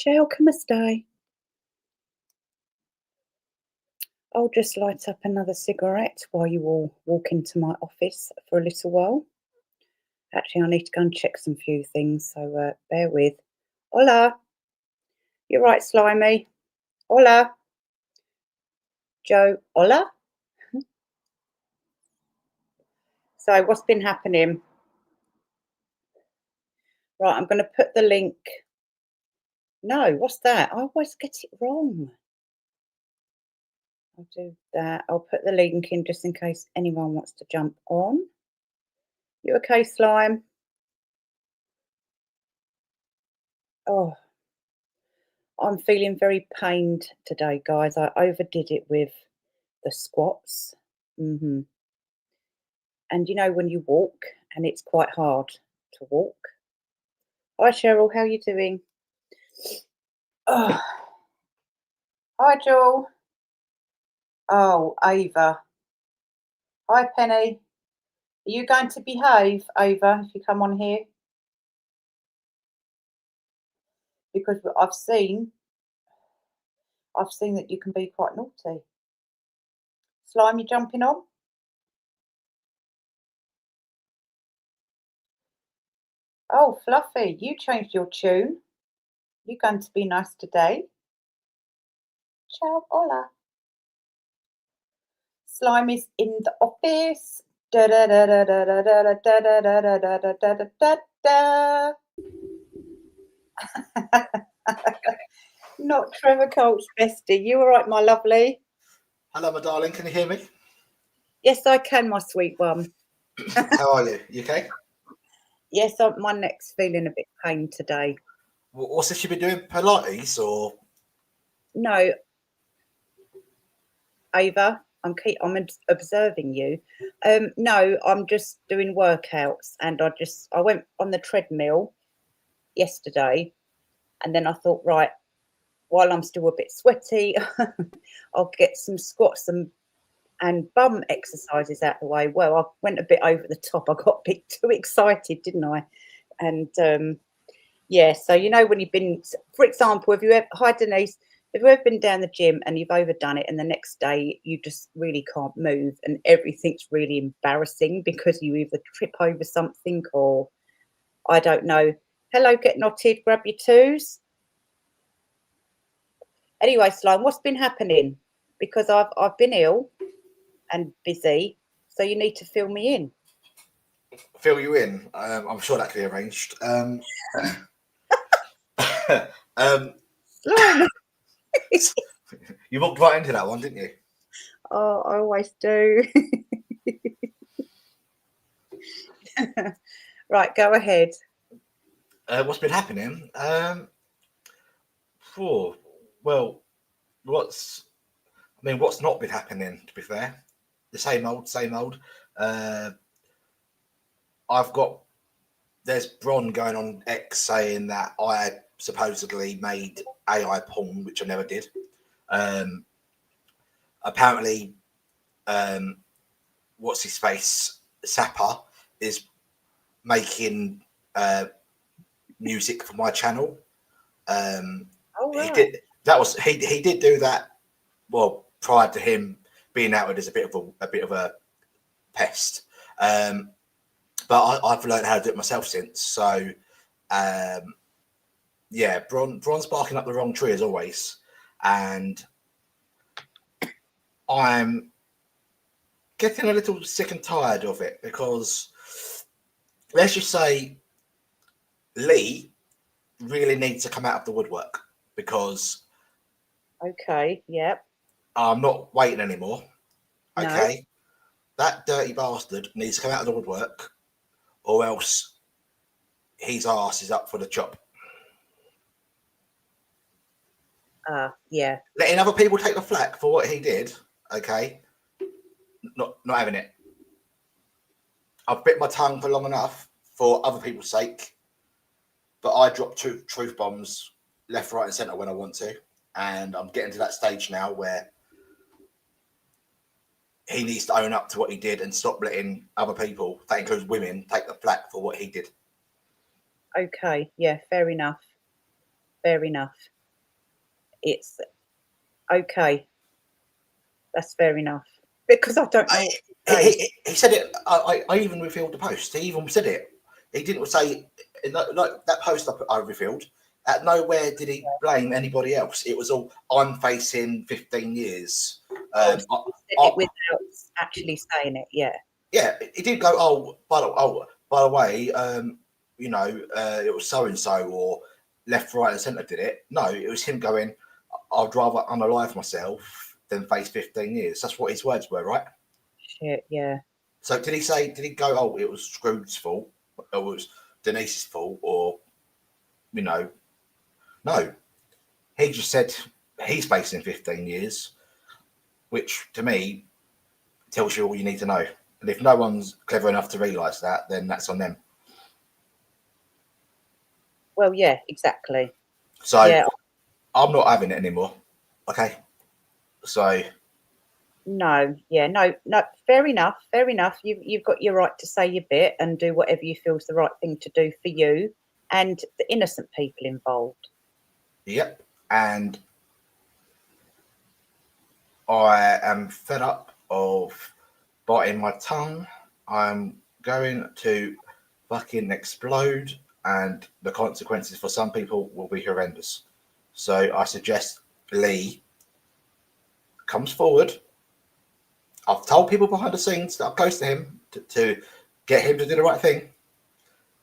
Ciao, come stai? I'll just light up another cigarette while you all walk into my office for a little while. Actually, I need to go and check some few things, so bear with. Hola, you're right, Slimy. Hola, Joe. Hola. So, what's been happening? Right, I'm going to put the link. No, what's that? I always get it wrong. I'll do that. I'll put the link in just in case anyone wants to jump on. You okay, Slime? Oh, I'm feeling very pained today, guys. I overdid it with the squats. hmm And you know when you walk and it's quite hard to walk. Hi, Cheryl. How are you doing? Oh, hi, Joel. Oh, Ava. Hi, Penny. Are you going to behave, Ava, if you come on here? Because I've seen that you can be quite naughty. Slime, you jumping on? Oh, Fluffy, you changed your tune. You're going to be nice today. Ciao, hola. Slime is in the office. Da da da da da da da da da da da da da da da da. Not Trevor Colt's bestie. You all right, my lovely? Hello, my darling. Can you hear me? Yes, I can, my sweet one. How are you? You okay? Yes, my neck's feeling a bit pain today. What's this? You been doing Pilates or? No, Ava, I'm observing you. No, I'm just doing workouts, and I went on the treadmill yesterday, and then I thought, right, while I'm still a bit sweaty, I'll get some squats and bum exercises out the way. Well, I went a bit over the top. I got a bit too excited, didn't I? And yeah, so you know when you've been, for example, hi Denise, have you ever been down the gym and you've overdone it, and the next day you just really can't move, and everything's really embarrassing because you either trip over something or I don't know. Hello, get knotted, grab your twos. Anyway, Slime, what's been happening? Because I've been ill and busy, so you need to fill me in. Fill you in. I'm sure that can be arranged. Slime. You walked right into that one, didn't you? Oh, I always do. Right, go ahead. What's been happening? Well, what's not been happening? To be fair, the same old, same old. There's Bron going on X saying that I supposedly made AI porn, which I never did. Apparently, what's his face? Sapper is making music for my channel. He did. He did do that. Well, prior to him being outed as a bit of a pest. But I've learned how to do it myself since. So, yeah, Bron's barking up the wrong tree as always, and I'm getting a little sick and tired of it because let's just say Lee really needs to come out of the woodwork because Okay, yep. I'm not waiting anymore. No. Okay, that dirty bastard needs to come out of the woodwork, or else his ass is up for the chop. Yeah. Letting other people take the flak for what he did, okay, not having it. I've bit my tongue for long enough for other people's sake, but I drop truth bombs left, right, and centre when I want to, and I'm getting to that stage now where he needs to own up to what he did and stop letting other people, that includes women, take the flak for what he did. Okay, yeah, fair enough. Fair enough. it's okay. That's fair enough. Because I don't know. He said it. I even revealed the post. He even said it. He didn't say like that post I revealed. At nowhere did he blame anybody else. It was all I'm facing 15 years. Said it without actually saying it. Yeah. Yeah, he did go. By the way, you know, it was so and so, or left, right, and centre did it. No, it was him going. I'd rather unalive myself than face 15 years. That's what his words were, right? Shit, yeah. So did he say? Did he go? Oh, it was Scrooge's fault. It was Denise's fault, or you know, no. He just said he's facing 15 years, which to me tells you all you need to know. And if no one's clever enough to realise that, then that's on them. Well, yeah, exactly. So yeah. I'm not having it anymore. Okay. So no, fair enough. You've got your right to say your bit and do whatever you feel is the right thing to do for you and the innocent people involved. Yep. And I am fed up of biting my tongue. I'm going to fucking explode, and the consequences for some people will be horrendous. So I suggest Lee comes forward. I've told people behind the scenes that I'm close to him to get him to do the right thing,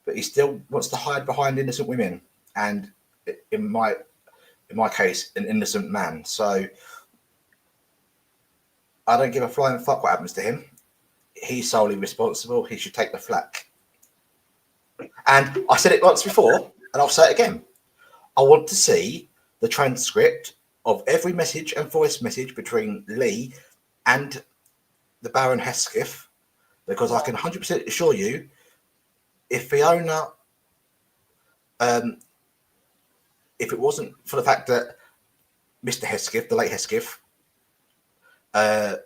but he still wants to hide behind innocent women, and in my case, an innocent man. So I don't give a flying fuck what happens to him. He's solely responsible. He should take the flak. And I said it once before, and I'll say it again. I want to see the transcript of every message and voice message between Lee and the Baron Hesketh, because I can 100% assure you, if Fiona, if it wasn't for the fact that Mr. Hesketh, the late Hesketh,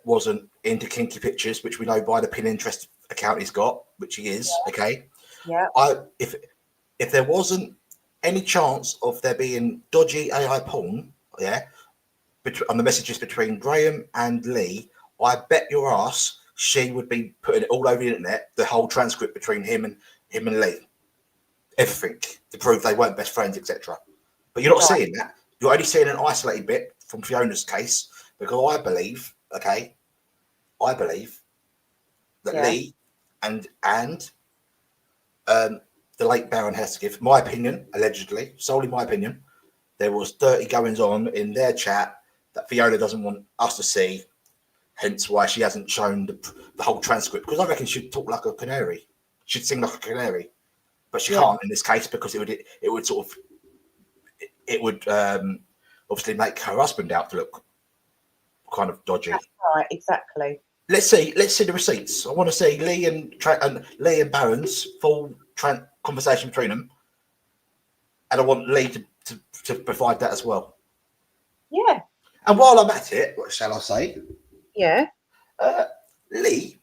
wasn't into kinky pictures, which we know by the Pinterest account he's got, which he is, okay? Yeah. If there wasn't any chance of there being dodgy AI porn, on the messages between Graham and Lee, I bet your ass she would be putting it all over the internet, the whole transcript between him and Lee, everything to prove they weren't best friends, etc. But you're not seeing that. You're only seeing an isolated bit from Fiona's case, because I believe that Lee and the late Baron Hesketh, my opinion, allegedly, solely my opinion, there was dirty goings on in their chat that Fiona doesn't want us to see, hence why she hasn't shown the whole transcript, because I reckon she'd talk like a canary. She'd sing like a canary. But she can't in this case, because it would obviously make her husband out to look kind of dodgy. That's right, exactly. Let's see the receipts. I want to see Lee and Baron's full conversation between them, and I want Lee to provide that as well. Yeah. And while I'm at it, what shall I say? Yeah. Lee,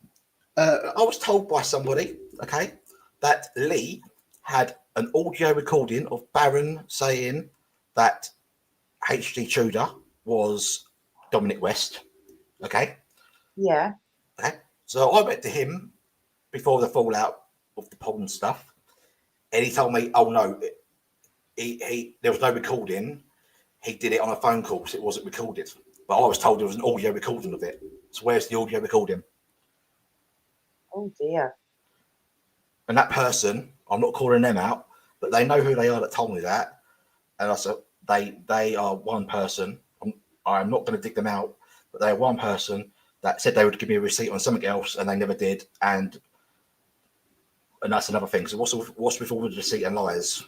I was told by somebody, okay, that Lee had an audio recording of Baron saying that HD Tudor was Dominic West. Okay. Yeah. Okay. So I went to him before the fallout of the porn stuff, and he told me, "Oh no, there was no recording. He did it on a phone call, so it wasn't recorded." But I was told there was an audio recording of it. So where's the audio recording? Oh dear. And that person, I'm not calling them out, but they know who they are that told me that. And I said, they are one person. I'm not going to dig them out, but they are one person that said they would give me a receipt on something else, and they never did. And that's another thing. So what's with all the deceit and lies?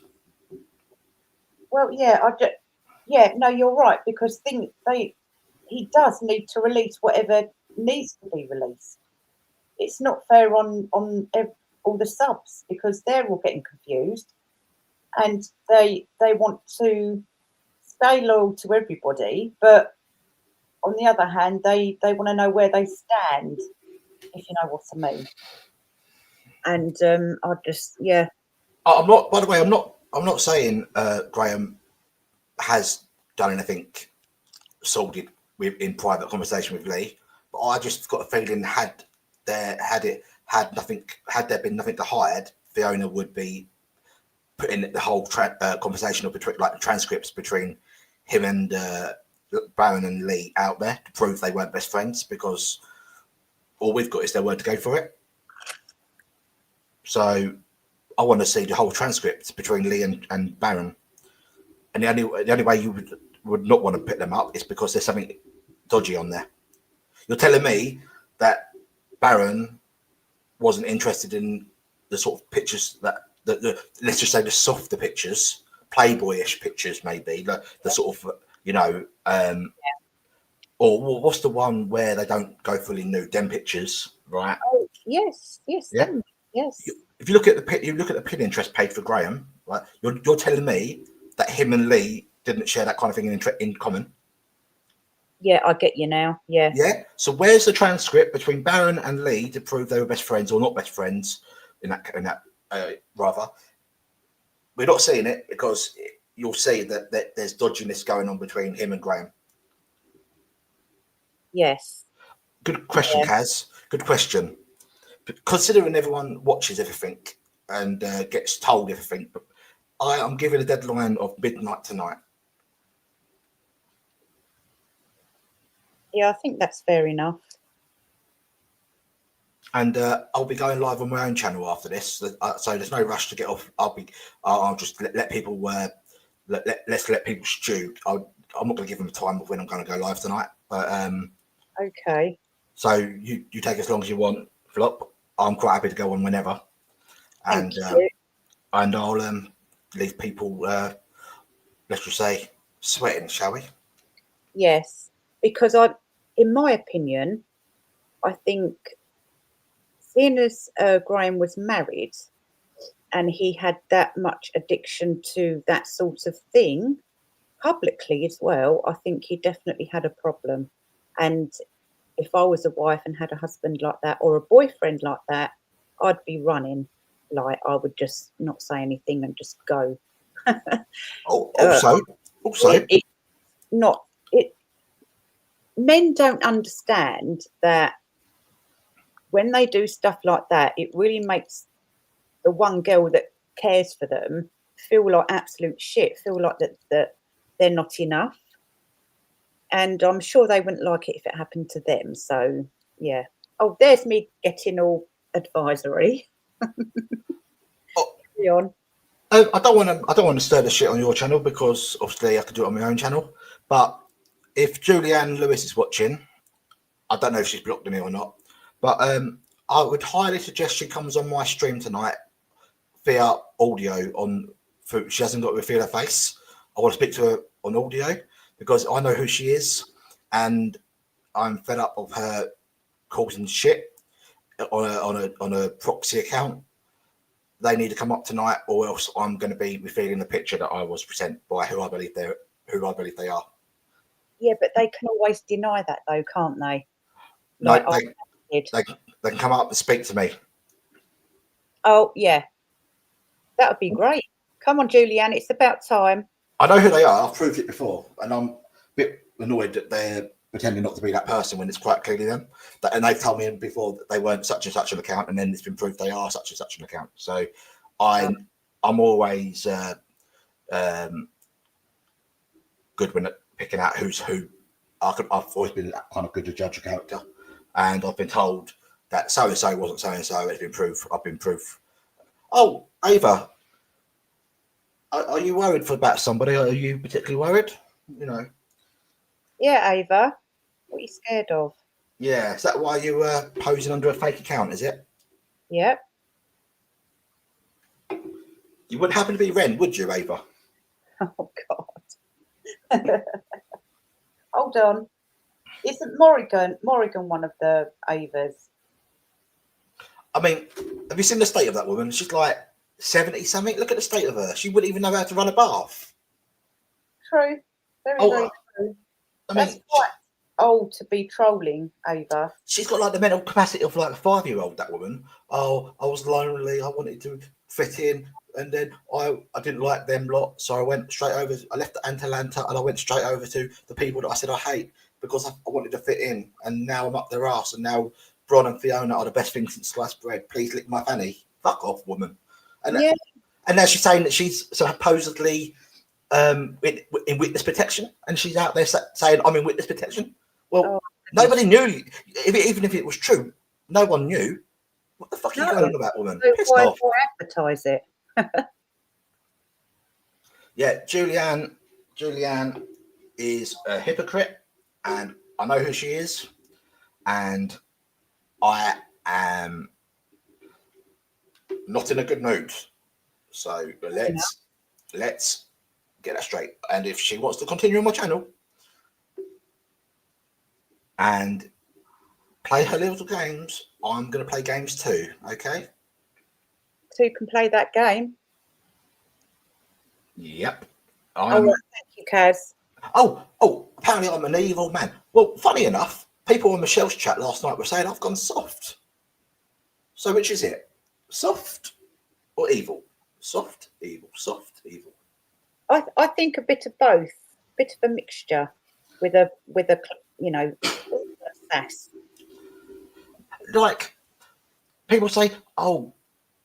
Well, no, you're right, because he does need to release whatever needs to be released. It's not fair on all the subs, because they're all getting confused, and they want to stay loyal to everybody, but on the other hand, they want to know where they stand, if you know what I mean. And I just I'm not. By the way, I'm not saying Graham has done anything solved it in private conversation with Lee. But I just got a feeling had there been nothing to hide, Fiona would be putting the whole conversation between, like the transcripts between him and Baron and Lee out there to prove they weren't best friends, because all we've got is their word to go for it. So I want to see the whole transcript between Lee and Baron. And the only way you would not want to put them up is because there's something dodgy on there. You're telling me that Baron wasn't interested in the sort of pictures that the let's just say the softer pictures, Playboyish pictures, maybe the sort of or what's the one where they don't go fully nude? Them pictures, right? Oh yes, Yeah. them, yes. If you look at the Pinterest page for Graham, right? You're telling me that him and Lee didn't share that kind of thing in common. Yeah, I get you now. Yeah. Yeah. So where's the transcript between Baron and Lee to prove they were best friends or not best friends? Rather, we're not seeing it, because you'll see that there's dodginess going on between him and Graham. Yes. Good question, Kaz. Good question. But considering everyone watches everything and gets told everything, but I am giving a deadline of midnight tonight. Yeah, I think that's fair enough. And I'll be going live on my own channel after this, so there's no rush to get off. I'll just let people let's let people stew. I'm not going to give them a time of when I'm going to go live tonight, but okay. So you take as long as you want, Flop. I'm quite happy to go on whenever, and I'll leave people, let's just say, sweating, shall we? Yes, because in my opinion, I think, seeing as Graham was married and he had that much addiction to that sort of thing publicly as well, I think he definitely had a problem. And if I was a wife and had a husband like that or a boyfriend like that, I'd be running. Like, I would just not say anything and just go. Men don't understand that when they do stuff like that, it really makes the one girl that cares for them feel like absolute shit, feel like that they're not enough. And I'm sure they wouldn't like it if it happened to them. So, yeah. Oh, there's me getting all advisory. Carry on. I don't want to stir the shit on your channel, because obviously I could do it on my own channel. But if Julianne Lewis is watching, I don't know if she's blocked me or not, but I would highly suggest she comes on my stream tonight via audio. She hasn't got to reveal her face. I want to speak to her on audio, because I know who she is, and I'm fed up of her causing shit on a proxy account. They need to come up tonight, or else I'm going to be revealing the picture that I was present by who I believe they are. Yeah, but they can always deny that, though, can't they? No, they can come up and speak to me. Oh yeah, that would be great. Come on, Julianne, it's about time. I know who they are. I've proved it before, and I'm a bit annoyed that they're pretending not to be that person when it's quite clearly them. And they've told me before that they weren't such and such an account, and then it's been proved they are such and such an account. So I'm always good when picking out who's who. I've always been kind of good to judge a character, and I've been told that so and so wasn't so and so. It's been proved. I've been proof. Oh, Ava, are you worried about somebody? Are you particularly worried? You know. Yeah, Ava. What are you scared of? Yeah, is that why you were posing under a fake account? Is it? Yep. You wouldn't happen to be Ren, would you, Ava? Oh God. Hold on. Isn't Morrigan one of the Avas? I mean, have you seen the state of that woman? She's like 70 something. Look at the state of her. She wouldn't even know how to run a bath. True. Very true. That's quite old to be trolling, Ava. She's got like the mental capacity of like a 5-year-old, that woman. Oh, I was lonely. I wanted to fit in. and then I didn't like them lot, so I went straight over. I left Atlanta and I went straight over to the people that I said I hate because I wanted to fit in, and now I'm up their ass, and now Bron and Fiona are the best thing since sliced bread. Please lick my fanny. Fuck off, woman. And Yeah. and now she's saying that she's supposedly in witness protection, and she's out there saying I'm in witness protection. Well, nobody knew. Even if it was true, no one knew. What the fuck are you going on about, woman? So Pissed why off. advertise it? Yeah, Julianne is a hypocrite, and I know who she is, and I am not in a good mood. So let's get that straight. And if she wants to continue on my channel and play her little games, I'm going to play games too. Okay. So you can play that game. Yep. Thank you, Kaz. Oh, apparently I'm an evil man. Well, funny enough, people in Michelle's chat last night were saying I've gone soft. So which is it? Soft or evil? Soft, evil, soft, evil. I think a bit of both, a bit of a mixture with a sass. Like people say, oh,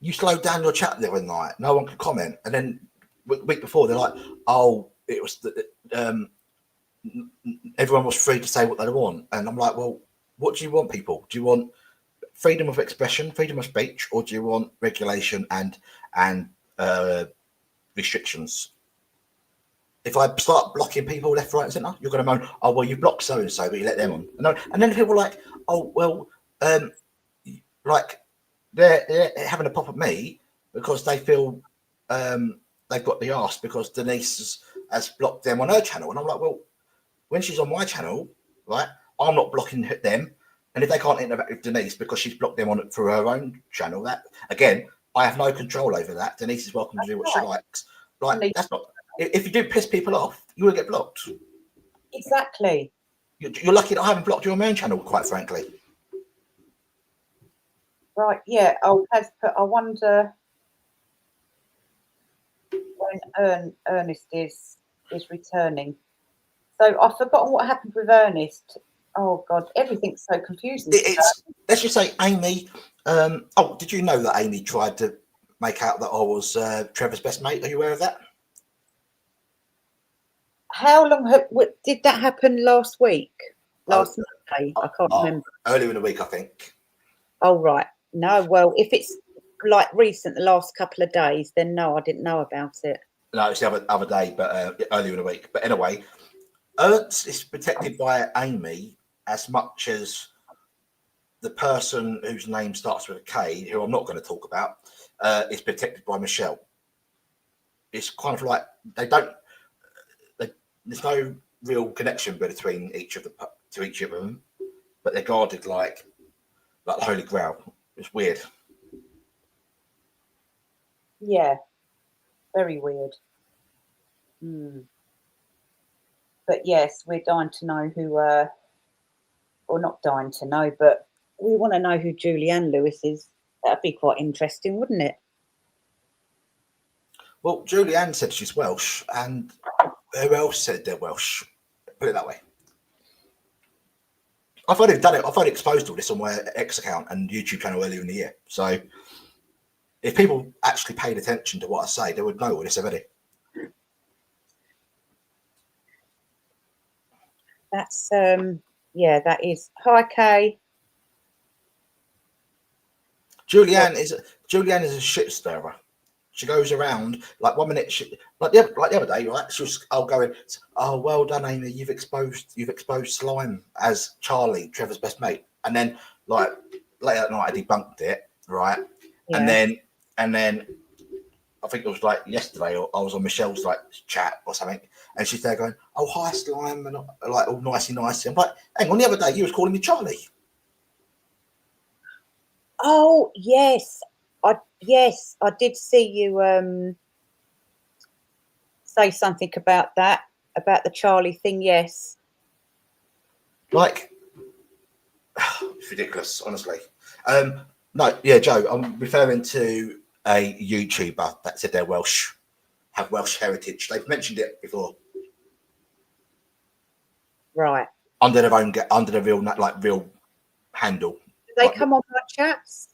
you slowed down your chat the other night. No one could comment, and then week before they're like, oh, it was everyone was free to say what they want, and I'm like, well, what do you want, people? Do you want freedom of expression, freedom of speech, or do you want regulation and restrictions? If I start blocking people left, right, and centre, you're going to moan, oh, well, you blocked so and so, but you let them on. And then people are like, oh, well, like they're having a pop at me because they feel they've got the arse because Denise has blocked them on her channel. And I'm like, well, when she's on my channel, right, I'm not blocking them. And if they can't interact with Denise because she's blocked them on for her own channel, that again, I have no control over that. Denise is welcome to do what she likes. Like that's not. If you do piss people off, you will get blocked. Exactly. You're lucky that I haven't blocked you on my own channel, quite frankly. Right. Yeah. Oh, Kaz put. I wonder when Ernest is returning. So I've forgotten what happened with Ernest. Oh God, everything's so confusing. Let's just say Amy. Did you know that Amy tried to make out that I was Trevor's best mate? Are you aware of that? How long did that happen last week? Last Monday? I can't remember. Earlier in the week, I think. Oh, right. No, well, if it's like recent, the last couple of days, then no, I didn't know about it. No, it's the other day, but earlier in the week. But anyway, Ernst is protected by Amy as much as the person whose name starts with a K, who I'm not going to talk about, is protected by Michelle. It's kind of like there's no real connection between each of them, but they're guarded like the Holy Grail. It's weird. Yeah, very weird. But yes, we're dying to know who, or not dying to know, but we want to know who Julianne Lewis is. That'd be quite interesting, wouldn't it? Well, Julianne said she's Welsh, and who else said they're Welsh? Put it that way. I've already done it. I've already exposed all this on my X account and YouTube channel earlier in the year. So if people actually paid attention to what I say, they would know all this already. That's yeah, that is. Hi, Kay. Julianne is a shit stirrer. She goes around like 1 minute, like the other day, right? She was going, oh, well done, Amy. You've exposed slime as Charlie, Trevor's best mate. And then like late at night, I debunked it, right? Yeah. And then I think it was like yesterday, or I was on Michelle's like chat or something, and she's there going, oh, hi, slime, and like all nicey. I'm like, hang on, the other day you was calling me Charlie. Oh yes. I did see you say something about that, about the Charlie thing. Yes. Like, it's ridiculous, honestly. No, yeah, Joe, I'm referring to a YouTuber that said they're Welsh, have Welsh heritage. They've mentioned it before. Right. Under their own, under the real handle. Do they come on my chats?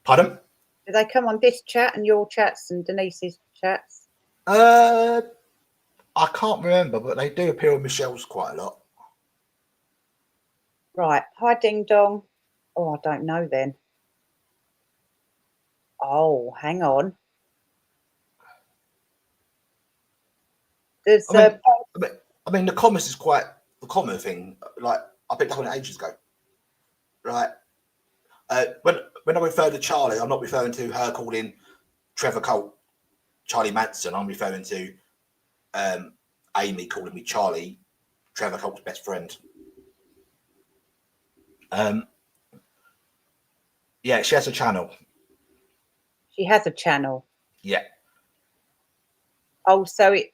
Pardon? Do they come on this chat and your chats and Denise's chats? I can't remember, but they do appear on Michelle's quite a lot. Right. Hi, Ding Dong. Oh, I don't know then. Oh, hang on. There's I mean, the commas is quite the comma thing. Like, I picked up on it ages ago. Right. When I refer to Charlie, I'm not referring to her calling Trevor Colt Charlie Manson. I'm referring to Amy calling me Charlie, Trevor Colt's best friend. Yeah, she has a channel. She has a channel. Yeah. Oh, so it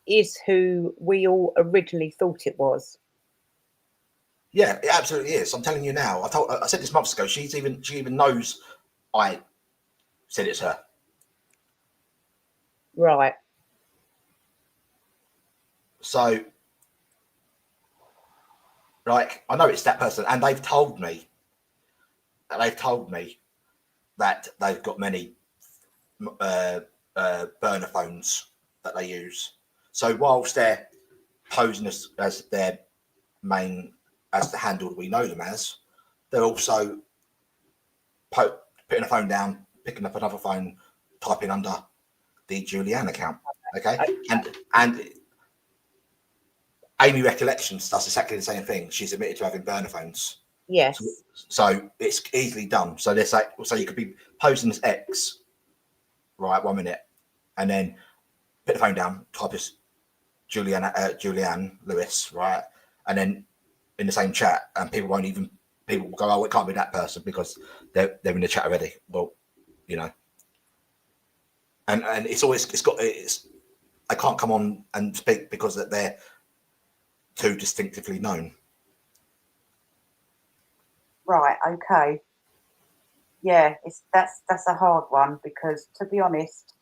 is who we all originally thought it was. Yeah, it absolutely is. I'm telling you now. I said this months ago. She even knows I said it's her. Right. So, like, I know it's that person, and they've told me that they've got many burner phones that they use. So whilst they're posing as their main, as the handle that we know them as, they're also putting a phone down, picking up another phone, typing under the Julianne account. Okay. And Amy Recollections does exactly the same thing. She's admitted to having burner phones. Yes. So it's easily done. So there's like, so you could be posing as X, right, 1 minute, and then put the phone down, type as Julianne Lewis, right, and then in the same chat, and people will go, oh, it can't be that person because they're in the chat already. Well, you know, and I can't come on and speak because they're too distinctively known. Right. Okay. Yeah, that's a hard one because, to be honest,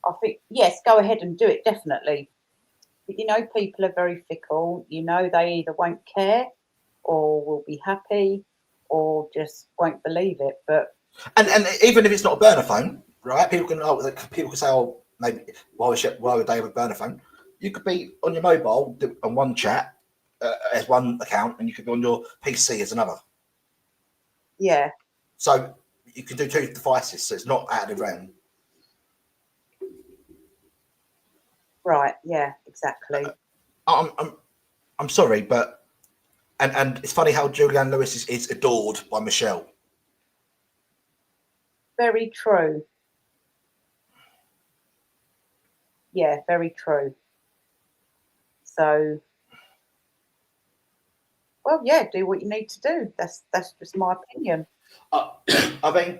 I think yes, go ahead and do it definitely. But, you know, people are very fickle. You know, they either won't care, or will be happy, or just won't believe it. But and even if it's not a burner phone, right? People can say, oh, maybe why would they have a burner phone? You could be on your mobile on one chat as one account, and you could be on your PC as another. Yeah. So you can do two devices, so it's not out of the realm. Right. Yeah. Exactly. I'm sorry, but and it's funny how Julianne Lewis is adored by Michelle. Very true. Yeah. Very true. So, well, yeah, do what you need to do. That's just my opinion. I mean,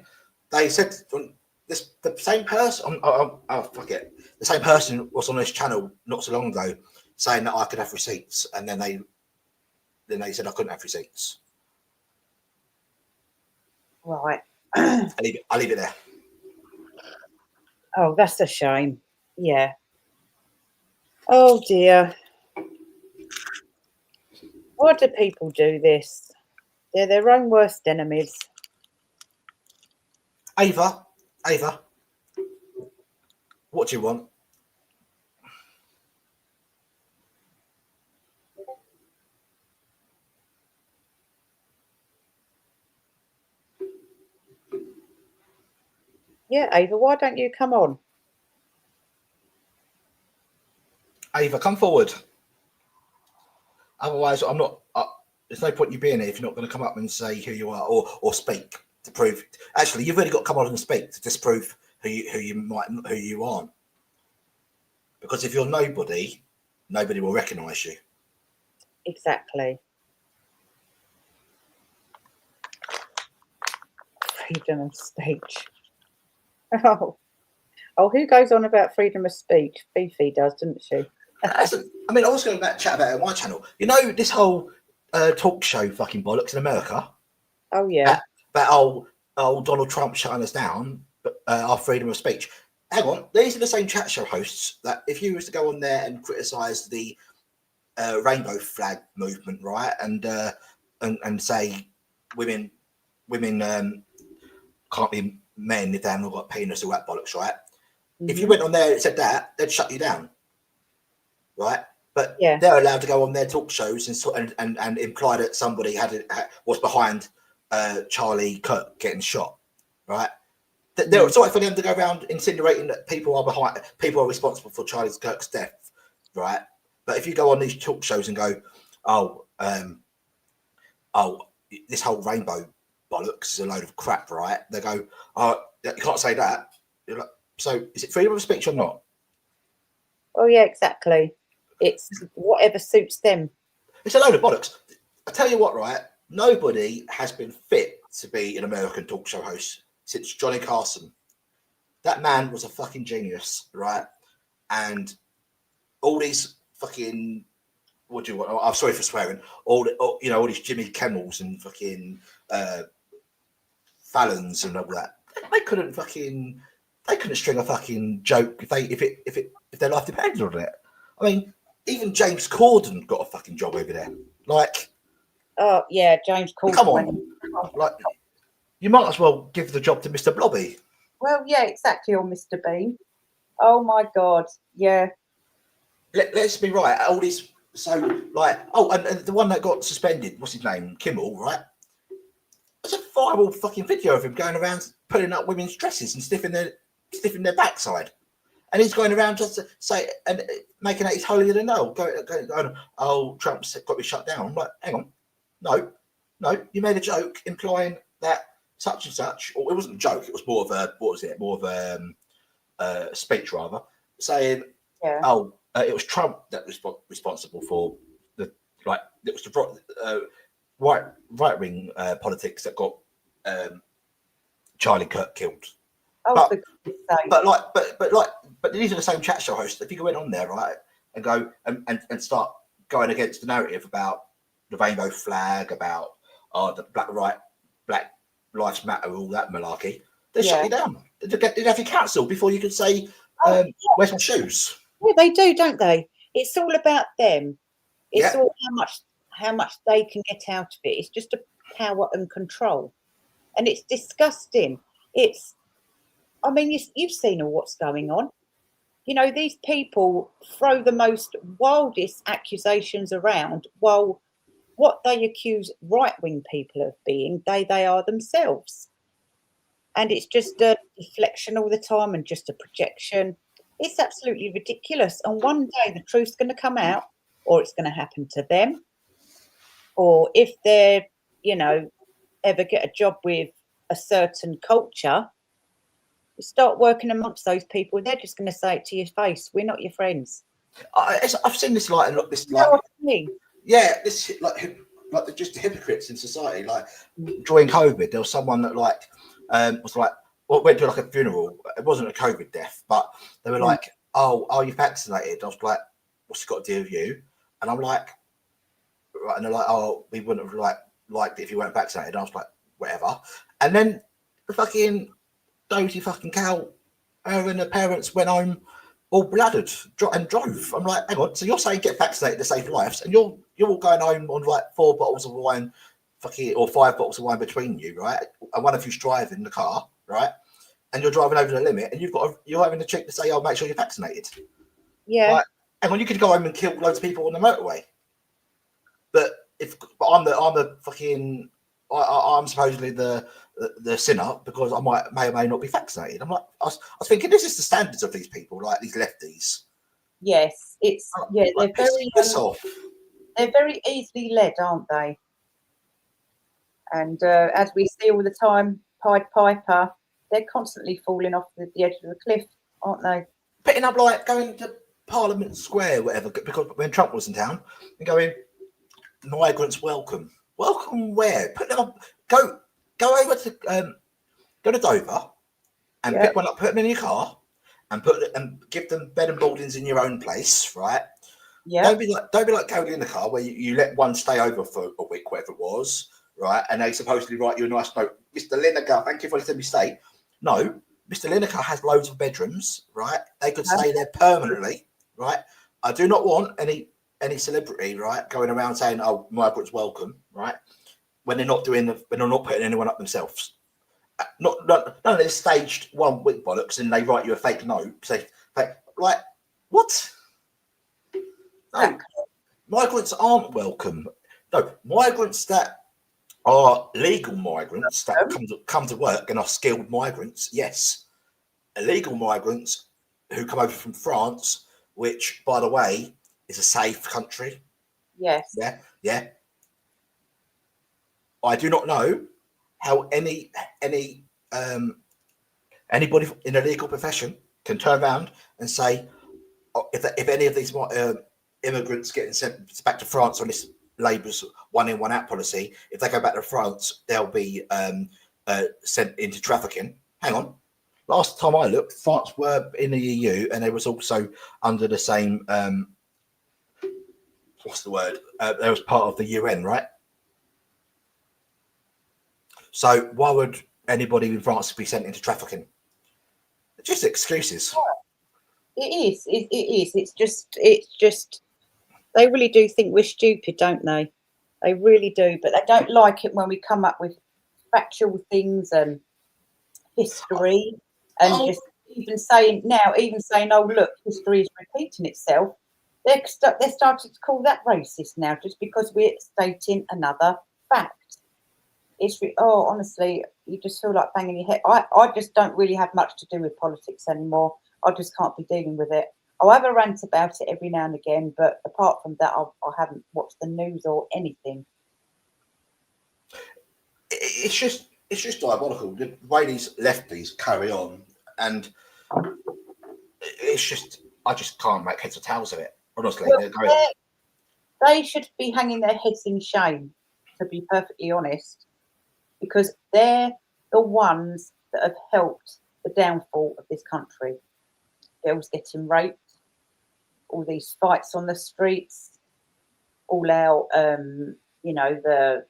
they said the same person. Fuck it. The same person was on this channel not so long ago saying that I could have receipts, and then they said I couldn't have receipts. Right. I'll leave it there. Oh, that's a shame. Yeah. Oh dear. Why do people do this? They're their own worst enemies. Ava, what do you want? Yeah, Ava, why don't you come on? Ava, come forward. Otherwise, I'm not. There's no point you being here if you're not going to come up and say who you are or speak to prove. Actually, you've really got to come on and speak to disprove who you aren't. Because if you're nobody, nobody will recognise you. Exactly. Freedom of speech. Oh, who goes on about freedom of speech? Fifi does, doesn't she? I mean, I was going to chat about it on my channel. You know, this whole talk show fucking bollocks in America. Oh yeah. But oh, Donald Trump shutting us down, but our freedom of speech. Hang on, these are the same chat show hosts that if you was to go on there and criticise the rainbow flag movement, right, and say women can't be men if they haven't got a penis or that bollocks, right? Mm-hmm. If you went on there and said that, they'd shut you down, right? But they're allowed to go on their talk shows and imply that somebody was behind Charlie Kirk getting shot, right? It's all right for them to go around insinuating that people are responsible for Charlie Kirk's death, right? But if you go on these talk shows and go, this whole rainbow bollocks is a load of crap, right? They go, oh, you can't say that. You're like, so is it freedom of speech or not? Oh yeah, exactly. It's whatever suits them. It's a load of bollocks. I tell you what, right? Nobody has been fit to be an American talk show host since Johnny Carson. That man was a fucking genius, right? And all these fucking, what do you want? I'm sorry for swearing. All these Jimmy Kimmels and fucking Fallons and all that. They couldn't string a fucking joke if their life depended on it. I mean, even James Corden got a fucking job over there. Like, oh yeah, James Corden. Come on, like, you might as well give the job to Mr. Blobby. Well, yeah, exactly, or Mr. Bean. Oh my God, yeah. Let's be right. All this, so like, and the one that got suspended, what's his name? Kimmel, right? It's a viral fucking video of him going around putting up women's dresses and stiffing their backside. And he's going around just to say and making out he's holier than thou. Going, oh, Trump's got to be shut down. I'm like, hang on. No, you made a joke implying that such and such, or it wasn't a joke, it was more of a speech rather, saying, it was Trump that was responsible for it was the right wing politics that got Charlie Kirk killed. Oh, but these are the same chat show hosts. If you go in on there, right, and go and start going against the narrative about the rainbow flag, about the Black Lives Matter, all that malarkey, they shut you down. They'd have you cancelled before you could say, "Where's my shoes?" Yeah, they do, don't they? It's all about them. It's all how much they can get out of it. It's just a power and control, and it's disgusting. I mean, you've seen all what's going on. You know, these people throw the most wildest accusations around, while what they accuse right-wing people of being, they are themselves. And it's just a deflection all the time and just a projection. It's absolutely ridiculous. And one day the truth's going to come out, or it's going to happen to them. Or if they're, ever get a job with a certain culture, you start working amongst those people, they're just going to say it to your face. We're not your friends. I've seen this like this like. You know what I mean? Yeah, this like just the hypocrites in society. Like during COVID, there was someone that went to like a funeral. It wasn't a COVID death, but they were like, "Oh, are you vaccinated?" I was like, "What's it got to do with you?" And I'm like, right, and they're like, "Oh, we wouldn't have liked it if you weren't vaccinated." And I was like, "Whatever." And then the fucking doty fucking cow, her and her parents went home all blooded and drove. I'm like, hang on, so you're saying get vaccinated to save lives, and you're all going home on like 4 bottles of wine, or 5 bottles of wine between you, right? And one of you's driving the car, right? And you're driving over the limit, and you're having the cheek to say, "Oh, make sure you're vaccinated." Yeah. Right? And when you could go home and kill loads of people on the motorway, but I'm the fucking I'm supposedly the sinner because I may or may not be vaccinated. I'm like, I was thinking, this is the standards of these people, like these lefties. Yes, they're very easily led, aren't they? And as we see all the time, Pied Piper, they're constantly falling off the edge of the cliff, aren't they? Picking up like going to Parliament Square, whatever, because when Trump was in town, and going, migrants welcome. Welcome where? Put them up. Go over to go to Dover and pick one up, put them in your car, and give them bed and boardings in your own place, right? Yeah. Don't be like going in the car where you let one stay over for a week, whatever it was, right? And they supposedly write you a nice note. Mr. Lineker, thank you for letting me stay. No, Mr. Lineker has loads of bedrooms, right? They could stay there permanently, right? I do not want any celebrity, right, going around saying, "Oh, migrants welcome," right? When they're not putting anyone up themselves. None of this staged 1 week bollocks, and they write you a fake note. Say, like, what? No, migrants aren't welcome. No, migrants that are legal migrants that come to work and are skilled migrants, yes. Illegal migrants who come over from France, which, by the way, is a safe country. Yes. Yeah. I do not know how anybody in a legal profession can turn around and say, if any of these immigrants getting sent back to France on this Labour's 1 in 1 out policy, if they go back to France, they'll be sent into trafficking. Hang on. Last time I looked, France were in the EU, and they was also under the same what's the word? They was part of the UN, right? So why would anybody in France be sent into trafficking? Just excuses. It is. It is. It's just. They really do think we're stupid, don't they? They really do. But they don't like it when we come up with factual things and history, and just even saying, oh, look, history is repeating itself. They're starting to call that racist now, just because we're stating another fact. It's honestly, you just feel like banging your head. I just don't really have much to do with politics anymore. I just can't be dealing with it. I'll have a rant about it every now and again, but apart from that, I haven't watched the news or anything. It's just diabolical the way these lefties carry on, and it's just, I just can't make heads or tails of it. Honestly, they should be hanging their heads in shame, to be perfectly honest, because they're the ones that have helped the downfall of this country. Girls getting raped, all these fights on the streets, all our, the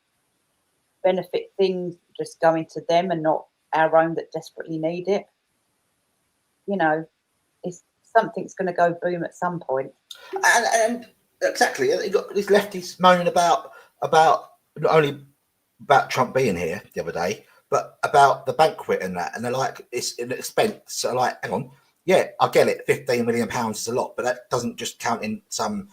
benefit things just going to them and not our own that desperately need it. It's something's going to go boom at some point. And exactly, you got these lefties moaning about not only about Trump being here the other day, but about the banquet and that, and they're like, it's an expense. So like, hang on, yeah, I get it, £15 million is a lot, but that doesn't just count in some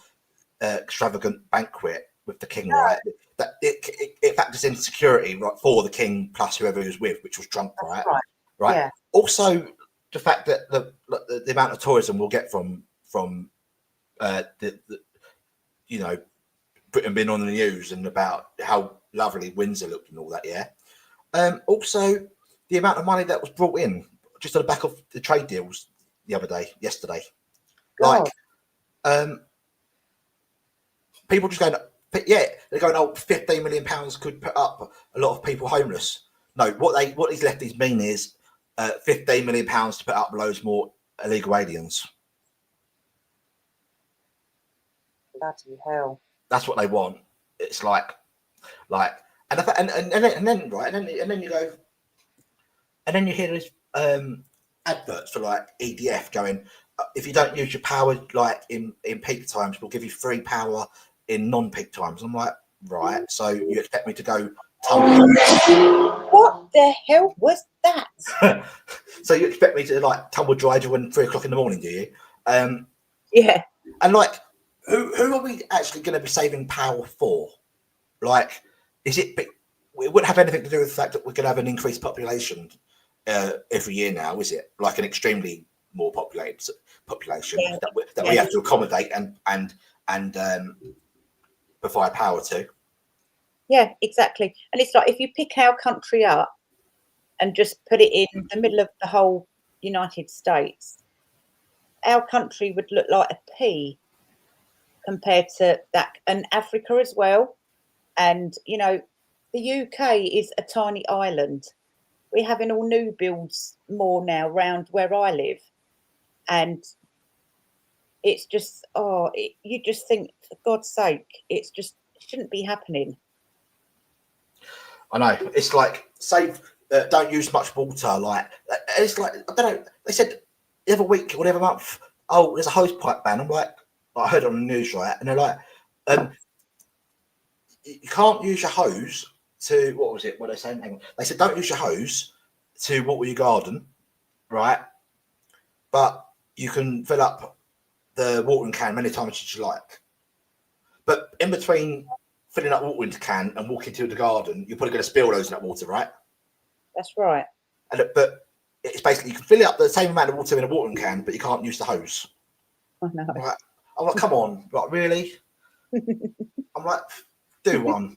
extravagant banquet with the king, right? That it factors in security, right, for the king plus whoever he was with, which was Trump, right? Yeah. Also, the fact that the amount of tourism we'll get from Britain being on the news and about how lovely Windsor looked and all that, yeah. Also, the amount of money that was brought in just on the back of the trade deals yesterday. Like, people just going, yeah, they're going, oh, £15 million could put up a lot of people homeless. No, what these lefties mean is £15 million to put up loads more illegal aliens. Bloody hell. That's what they want. It's like, and then you go, and then you hear these adverts for like EDF going, if you don't use your power like in peak times, we'll give you free power in non-peak times. I'm like, right, so you expect me to go tumble? What the hell was that? So you expect me to like tumble dry when 3 o'clock in the morning, do you? Yeah. And like, who are we actually going to be saving power for? Like, is it? It wouldn't have anything to do with the fact that we're going to have an increased population every year now, is it? Like an extremely more populated population that we have to accommodate and provide power to. Yeah, exactly. And it's like, if you pick our country up and just put it in the middle of the whole United States, our country would look like a pea compared to that, and Africa as well. And the UK is a tiny island. We're having all new builds more now around where I live, and it's just you just think, for God's sake, it shouldn't be happening. I know. It's like, save don't use much water. Like it's like I don't know. They said every week or every month. Oh, there's a hose pipe ban. I'm like, I heard it on the news, right? And they're like, you can't use your hose to what was it? What they saying? Hang on. They said don't use your hose to water your garden, right? But you can fill up the watering can many times as you like. But in between filling up watering can and walking to the garden, you're probably going to spill loads of that water, right? That's right. But it's basically you can fill it up the same amount of water in a watering can, but you can't use the hose. I know. I'm like, come on, like really? I'm like, do one.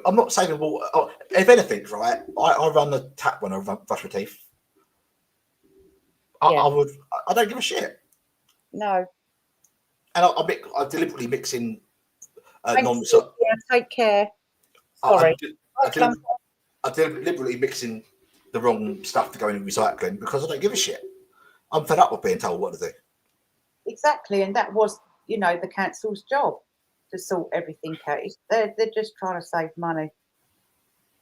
I'm not saving water. Oh, if anything, right, I run the tap when I brush my teeth. I don't give a shit. No. And I deliberately mix in non. Take care. Sorry. I deliberately mixing the wrong stuff to go in recycling because I don't give a shit. I'm fed up with being told what to do. Exactly, and that was, the council's job to sort everything out. They're just trying to save money.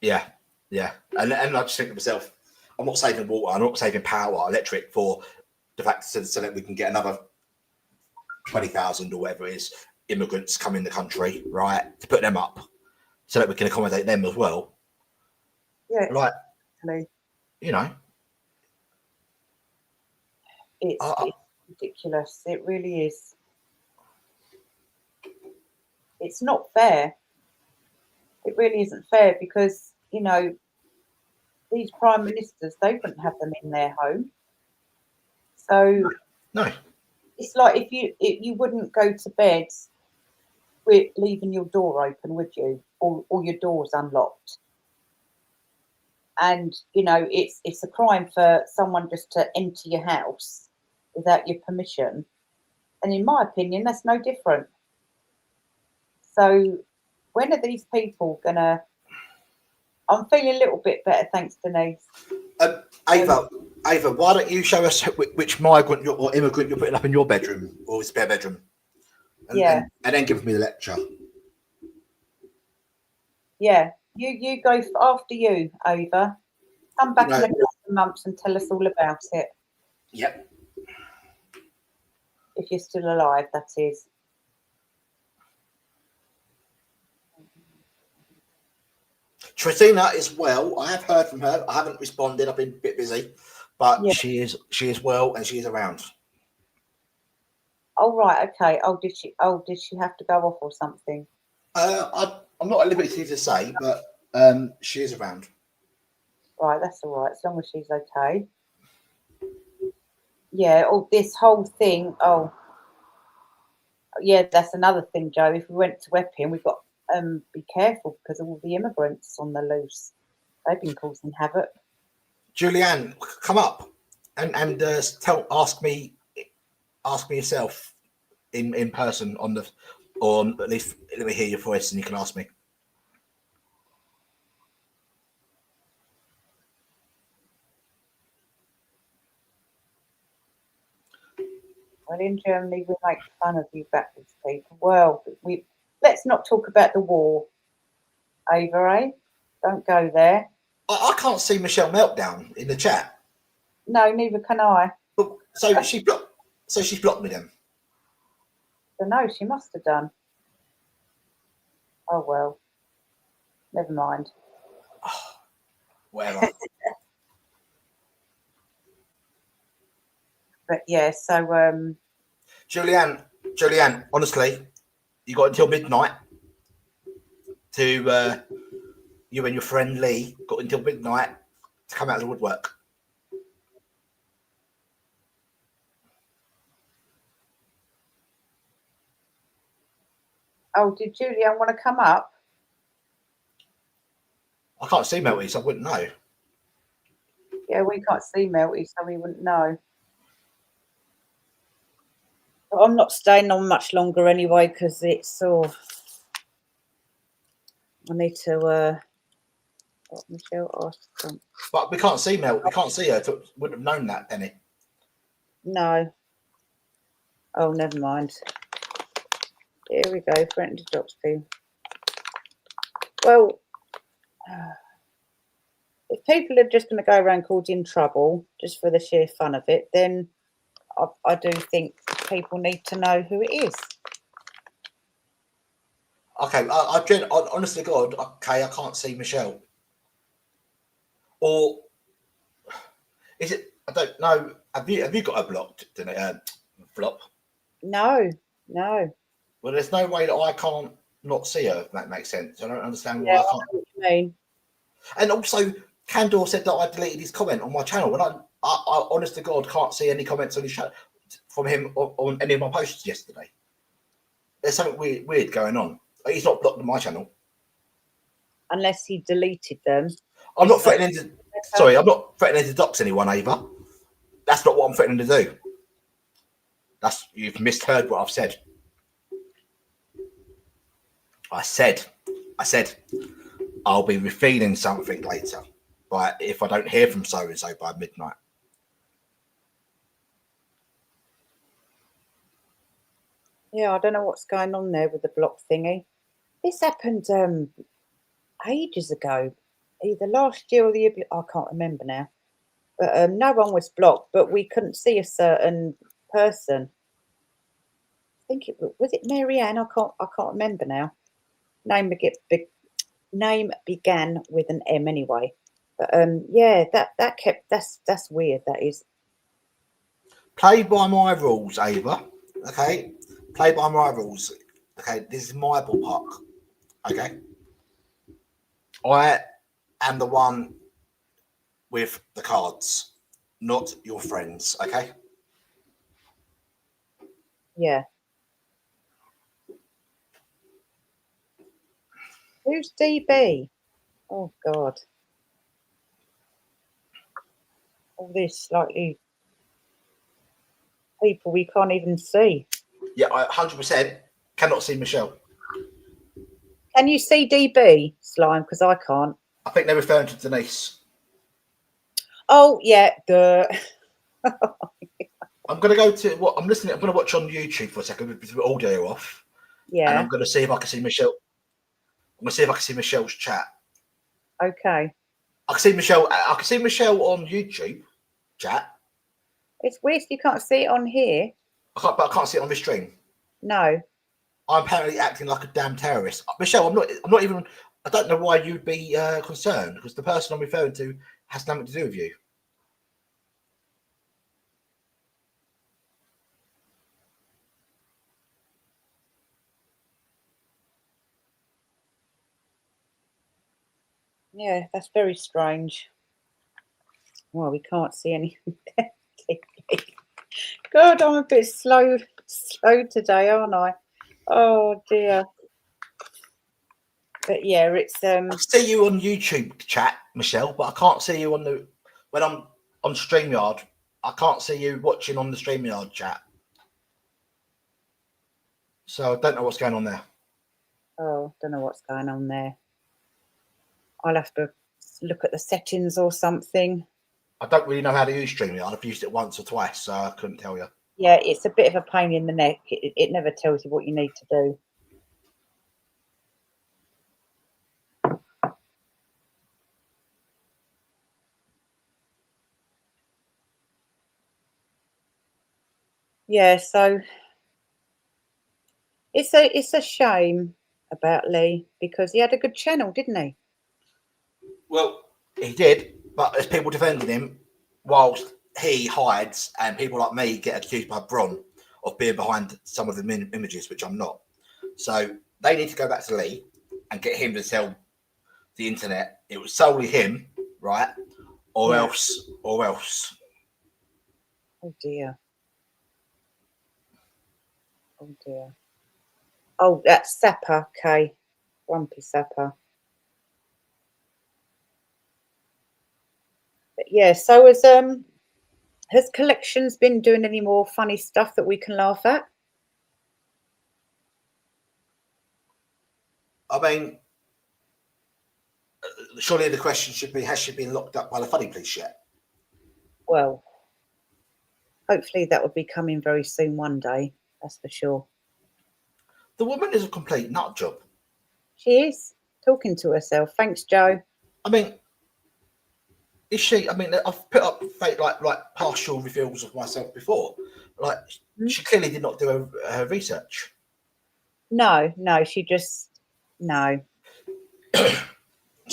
Yeah, and I just think to myself, I'm not saving water, I'm not saving power, electric for the fact so that we can get another 20,000 or whatever it is immigrants come in the country, right, to put them up so that we can accommodate them as well. Yeah, like exactly. It's ridiculous. It really is. It's not fair. It really isn't fair because, these prime ministers, they wouldn't have them in their home. So no. It's like if you wouldn't go to bed with leaving your door open, would you? Or your doors unlocked. And, it's a crime for someone just to enter your house without your permission. And in my opinion, that's no different. So when are these people going to... I'm feeling a little bit better, thanks, Denise. Ava, why don't you show us which migrant or immigrant you're putting up in your bedroom or spare bedroom? And then give me the lecture. Yeah, you go after you, Ava. Come back in a couple of months and tell us all about it. Yep. If you're still alive, that is. Tristina is well. I have heard from her. I haven't responded. I've been a bit busy, but she is well and she is around. Oh right, okay. Did she have to go off or something? I'm not at liberty to say, but she is around. Right, that's all right, as long as she's okay. Yeah, this whole thing, yeah, that's another thing, Joe. If we went to Epping, we've got be careful because of all the immigrants on the loose. They've been causing havoc. Julianne, come up and ask me yourself in person or at least let me hear your voice and you can ask me. Well, in Germany, we make fun of you backwards people. Well, let's not talk about the war, Ava, eh? Don't go there. I can't see Michelle Meltdown in the chat. No, neither can I. So she's blocked me then. So no, she must have done. Oh well. Never mind. Oh, whatever. But yeah, so Julianne, honestly, you got until midnight to you and your friend Lee got until midnight to come out of the woodwork. Oh, did Julianne want to come up? I can't see Melty, so I wouldn't know. Yeah, we can't see Melty, so we wouldn't know. But I'm not staying on much longer anyway because it's I need to. What Michelle asked. But we can't see Mel. We can't see her. Wouldn't have known that, Penny. No. Oh, never mind. Here we go. Friend Doxby. Well, If people are just going to go around causing trouble just for the sheer fun of it, then I do think people need to know who it is. Okay, honestly, God, okay, I can't see Michelle. Or is it? I don't know. Have you got her blocked? Flop. No, no. Well, there's no way that I can't not see her. If that makes sense. I don't understand Yeah, why I I know can't. what you mean. And also, Candor said that I deleted his comment on my channel, and I honest to God, can't see any comments on his channel from him on any of my posts yesterday. There's something weird going on. He's not blocked on my channel. Unless he deleted them. I'm not threatening to. Sorry, I'm not threatening to dox anyone, Ava. That's not what I'm threatening to do. You've misheard what I've said. I said, I'll be revealing something later, but if I don't hear from so and so by midnight. Yeah, I don't know what's going on there with the block thingy. This happened ages ago, either last year or the year. I can't remember now. But no one was blocked, but we couldn't see a certain person. I think it was it Marianne. I can't remember now. Name began with an M anyway. But yeah, that kept that's weird. That is. Play by my rules, Ava. Okay, play by my rules. Okay, this is my ballpark. Okay, I am the one with the cards, not your friends. Okay. Yeah. Who's DB? Oh God. All this slightly people we can't even see. Yeah, I 100% cannot see Michelle. Can you see DB, Slime? Because I can't. I think they're referring to Denise. Oh yeah, the. I'm going to go to what I'm listening. I'm going to watch on YouTube for a second with the audio off. Yeah. And I'm going to see if I can see Michelle. I'm going to see if I can see Michelle's chat. Okay. I can see Michelle. I can see Michelle on YouTube chat. It's weird you can't see it on here. But I can't see it on this stream. No. I'm apparently acting like a damn terrorist. Michelle, I'm not even. I don't know why you'd be concerned because the person I'm referring to has nothing to do with you. Yeah, that's very strange. Well, we can't see anything. God, I'm a bit slow today, aren't I? Oh dear. But yeah, it's I can see you on YouTube chat, Michelle, but I can't see you when I'm on StreamYard. I can't see you watching on the StreamYard chat. So I don't know what's going on there. Oh, don't know what's going on there. I'll have to look at the settings or something. I don't really know how to use StreamYard. I've used it once or twice, so I couldn't tell you. Yeah, it's a bit of a pain in the neck. It never tells you what you need to do. Yeah, so it's a shame about Lee because he had a good channel, didn't he? Well, he did, but there's people defending him whilst he hides, and people like me get accused by Bron of being behind some of the images, which I'm not. So they need to go back to Lee and get him to tell the internet it was solely him, right? Or else. Oh dear. Oh dear. Oh, that's Sapper, Kay. Grumpy Sapper. But yeah, so has Collections been doing any more funny stuff that we can laugh at? I mean, surely the question should be: has she been locked up by the funny police yet? Well, hopefully that will be coming very soon one day. That's for sure. The woman is a complete nut job. She is talking to herself. Thanks, Joe. I mean, is she? I mean, I've put up fake like partial reveals of myself before. Like, she clearly did not do her research. No, she just no.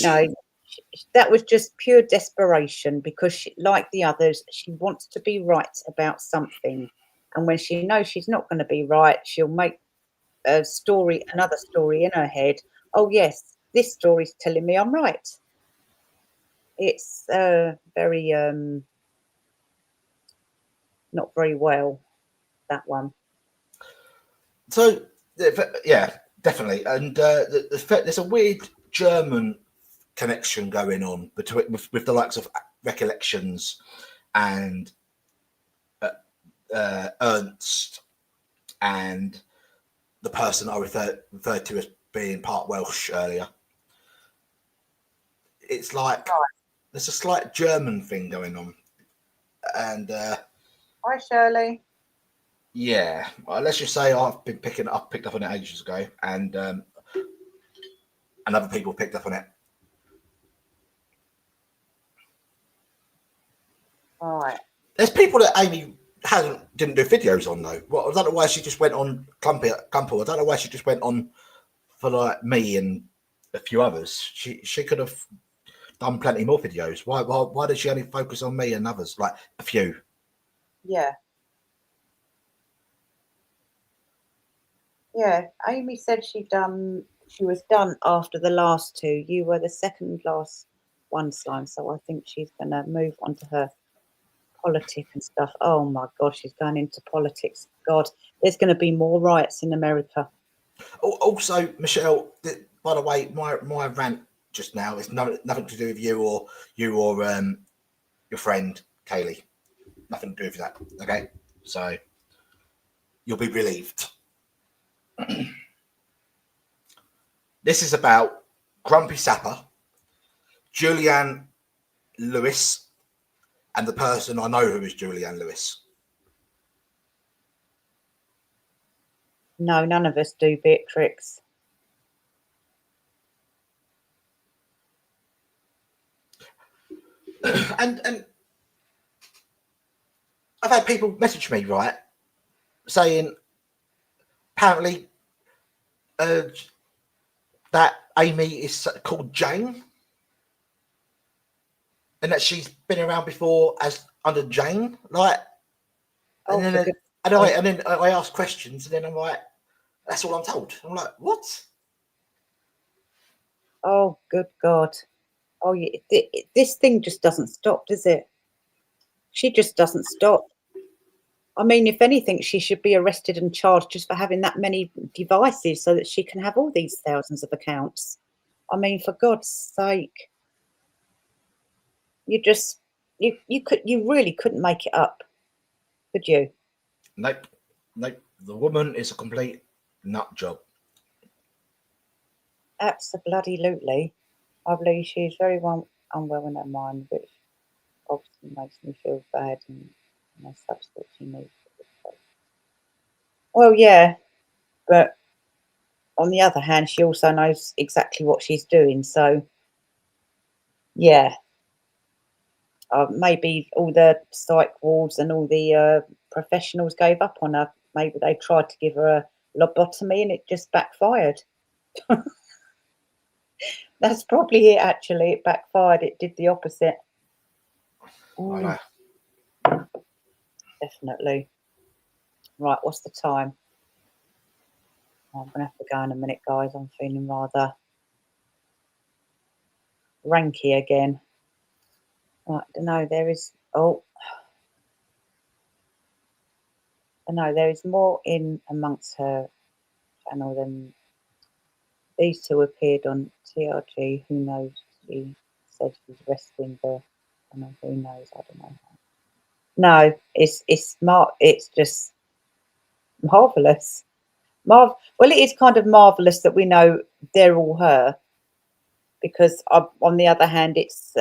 No, that was just pure desperation because, she, like the others, she wants to be right about something. And when she knows she's not going to be right, she'll make another story in her head. Oh, yes, this story's telling me I'm right. It's very, not very well, that one. So, yeah, definitely. And there's a weird German connection going on between with the likes of Recollections and Ernst and the person I referred to as being part Welsh earlier. It's like there's a slight German thing going on. And hi, Shirley. Yeah, well, let's just say I've picked up on it ages ago, and other people picked up on it. All right. There's people that Amy didn't do videos on though. Well, I don't know why she just went on Clumpy. I don't know why she just went on for like me and a few others. She could have done plenty more videos. Why did she only focus on me and others, like a few? Yeah. Yeah, Amy said she was done after the last two. You were the second last one, Slime. So I think she's going to move on to her politics and stuff. Oh my God, she's going into politics. God, there's going to be more riots in America. Also, Michelle, by the way, my rant just now is nothing to do with you or your friend Kaylee. Nothing to do with that. Okay, so you'll be relieved. This is about Grumpy Sapper, Julianne Lewis, and the person I know who is Julianne Lewis. No, none of us do, Beatrix. and I've had people message me, right, saying apparently that Amy is called Jane, and that she's been around before as under Jane, like. And then I ask questions, and then I'm like, that's all I'm told. I'm like, what? Oh, good God. Oh, yeah. This thing just doesn't stop, does it? She just doesn't stop. I mean, if anything, she should be arrested and charged just for having that many devices so that she can have all these thousands of accounts. I mean, for God's sake. You really couldn't make it up, could you? Nope. The woman is a complete nut job. Absolutely. I believe she's very unwell in her mind, which obviously makes me feel bad and such that she needs it. Well, yeah, but on the other hand, she also knows exactly what she's doing. So, yeah, maybe all the psych wards and all the professionals gave up on her. Maybe they tried to give her a lobotomy and it just backfired. That's probably it, actually. It backfired. It did the opposite. Definitely. Right, what's the time? Oh, I'm going to have to go in a minute, guys. I'm feeling rather ranky again. Right, I don't know. There is... Oh. I know there is more in amongst her channel than these two appeared on TRG. Who knows? She said she's resting the... I know, who knows? I don't know. No, it's smart. It's just marvelous. Well, it is kind of marvelous that we know they're all her, because on the other hand, it's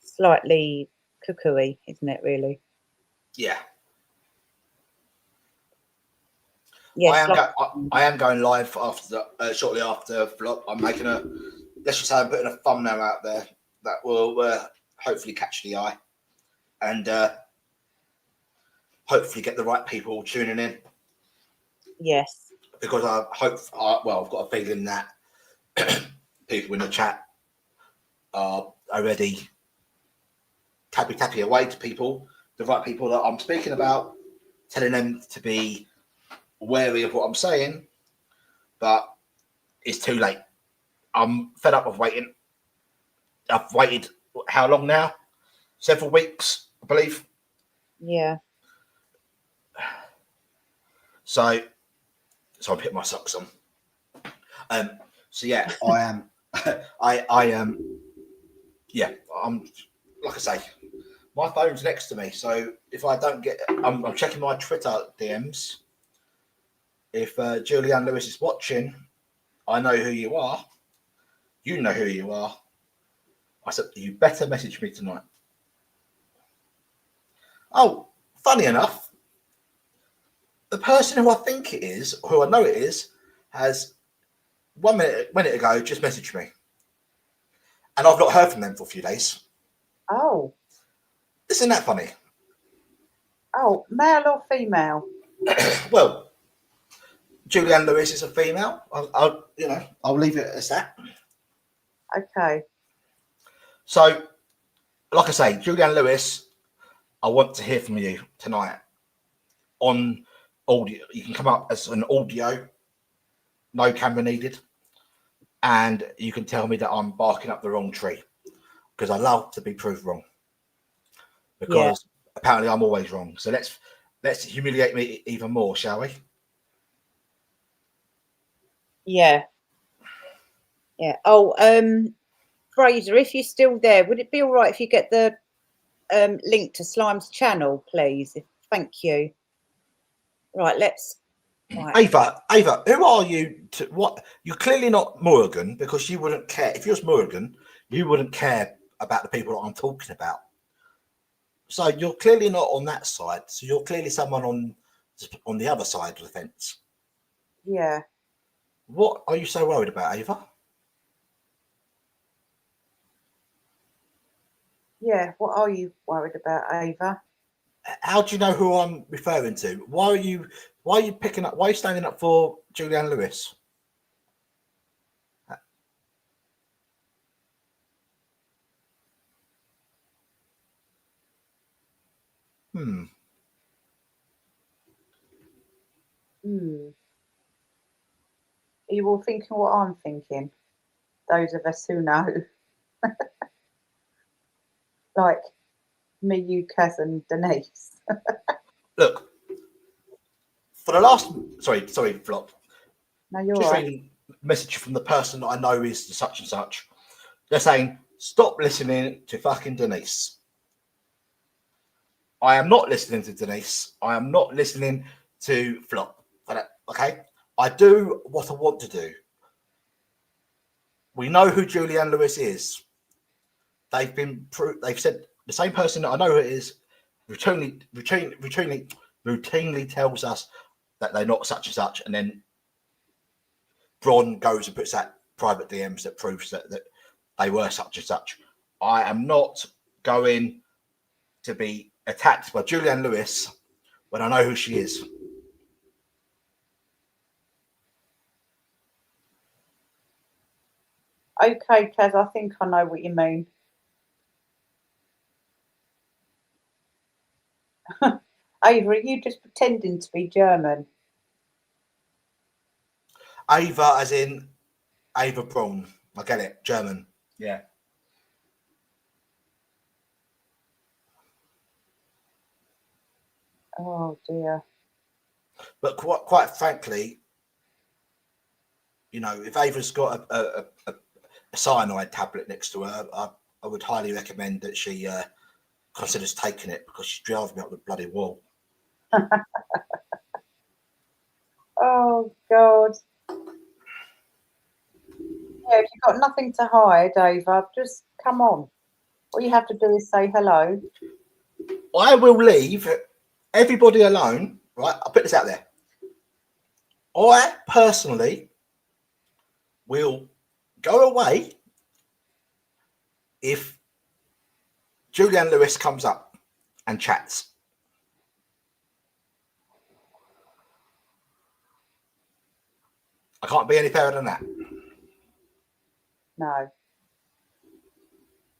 slightly cuckoo-y, isn't it? Really? Yeah. Yes. I am going live after shortly after vlog. I'm making let's just say I'm putting a thumbnail out there that will hopefully catch the eye and hopefully get the right people tuning in. Yes. Because I've got a feeling that people in the chat are already tappy away to people, the right people that I'm speaking about, telling them to be wary of what I'm saying, but it's too late. I'm fed up of waiting. I've waited how long now? Several weeks, I believe. Yeah. So I put my socks on. So yeah, I am. I am. Yeah, I'm. Like I say, my phone's next to me, so if I don't get, I'm checking my Twitter DMs. If Julianne Lewis is watching, I know who you are. You know who you are. I said you better message me tonight. Oh, funny enough, the person who I think it is, who I know it is, has 1 minute ago just messaged me, and I've not heard from them for a few days. Oh. Isn't that funny? Oh, male or female? Well, Julianne Lewis is a female. I'll leave it as that. Okay. So, like I say, Julianne Lewis, I want to hear from you tonight on audio. You can come up as an audio, no camera needed, and you can tell me that I'm barking up the wrong tree because I love to be proved wrong. Because apparently I'm always wrong. So let's humiliate me even more, shall we? Yeah. Yeah. Oh, Fraser, if you're still there, would it be all right if you get the link to Slime's channel, please? Thank you. Right, let's. Right. Ava, who are you? You're clearly not Morgan, because you wouldn't care. If you was Morgan, you wouldn't care about the people that I'm talking about. So you're clearly not on that side. So you're clearly someone on the other side of the fence. Yeah. What are you so worried about, Ava? Yeah. What are you worried about, Ava? How do you know who I'm referring to? Why are you picking up? Why are you standing up for Julianne Lewis? Hmm. Are you all thinking what I'm thinking? Those of us who know. Like me, you, Kaz and Denise. Look, for the last... Sorry, Flop. No, you're Just right. reading a message from the person that I know is such and such. They're saying, stop listening to fucking Denise. I am not listening to Denise. I am not listening to Flop. Okay? I do what I want to do. We know who Julianne Lewis is. They've said the same person that I know who it is routinely tells us that they're not such and such, and then Bron goes and puts that private DMs that proves that they were such and such. I am not going to be attacked by Julianne Lewis when I know who she is. Okay, Kaz, I think I know what you mean. Ava, are you just pretending to be German? Ava, as in Ava Braun. I get it. German. Yeah. Oh dear. But quite frankly, you know, if Ava's got a cyanide tablet next to her, I would highly recommend that she considers taking it, because she's driving me up the bloody wall. Oh God. Yeah, if you've got nothing to hide, Ava, just come on. All you have to do is say hello. I will leave everybody alone, right? I'll put this out there. I personally will go away if Julianne Lewis comes up and chats. I can't be any fairer than that. No.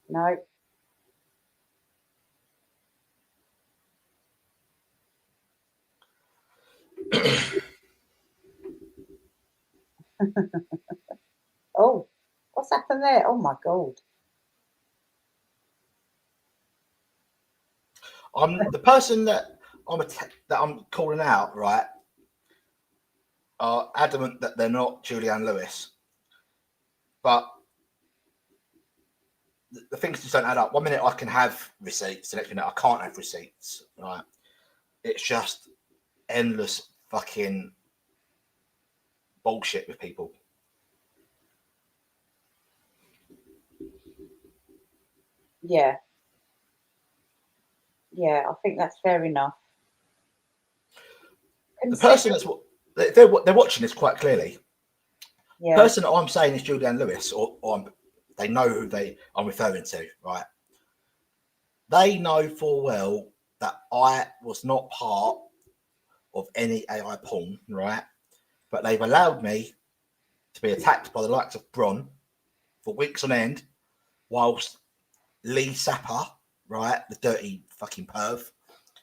No. Oh, what's happened there? Oh my God. I'm the person that I'm calling out, right? Are adamant that they're not Julianne Lewis, but the things just don't add up. 1 minute I can have receipts, the next minute I can't have receipts. Right? It's just endless fucking bullshit with people. Yeah. Yeah, I think that's fair enough. The person they're watching this quite clearly. Yeah. The person that I'm saying is Julianne Lewis, or they know who I'm referring to, right? They know full well that I was not part of any AI porn, right? But they've allowed me to be attacked by the likes of Bron for weeks on end, whilst Lee Sapper, right, the dirty fucking perv,